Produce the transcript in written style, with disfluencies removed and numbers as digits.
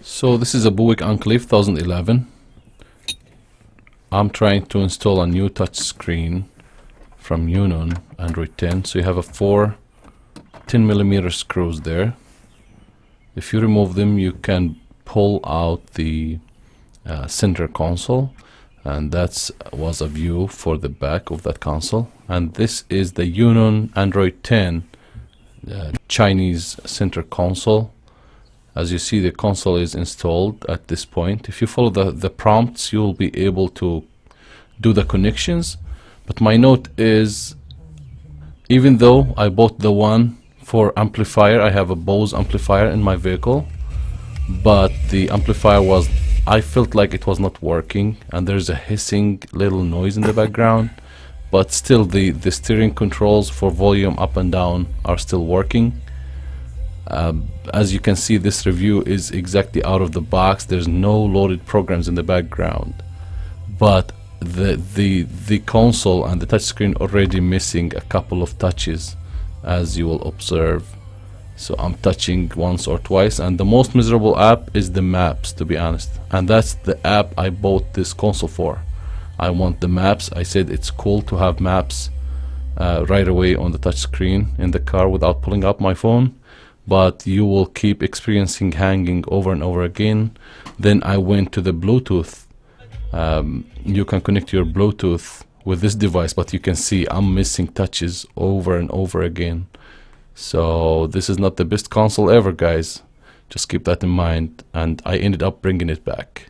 So this is a Buick Enclave 2011. I'm trying to install a new touchscreen from Eonon Android 10. So you have a 4 10mm screws there. If you remove them, you can pull out the center console, and that was a view for the back of that console. And this is the Eonon Android 10 Chinese center console. As you see, the console is installed at this point. If you follow the prompts, you will be able to do the connections. But my note is, even though I bought the one for amplifier, I have a Bose amplifier in my vehicle, but the amplifier I felt like it was not working, and there's a hissing little noise in the background. But still, the steering controls for volume up and down are still working. As you can see, this review is exactly out of the box. There's no loaded programs in the background, but the console and the touchscreen already missing a couple of touches, as you will observe. So I'm touching once or twice, and the most miserable app is the maps, to be honest, and that's the app I bought this console for. I want the maps. I said it's cool to have maps right away on the touchscreen in the car without pulling up my phone, but you will keep experiencing hanging over and over again. Then I went to the Bluetooth. You can connect your Bluetooth with this device, but you can see I'm missing touches over and over again. So this is not the best console ever, guys. Just keep that in mind, and I ended up bringing it back.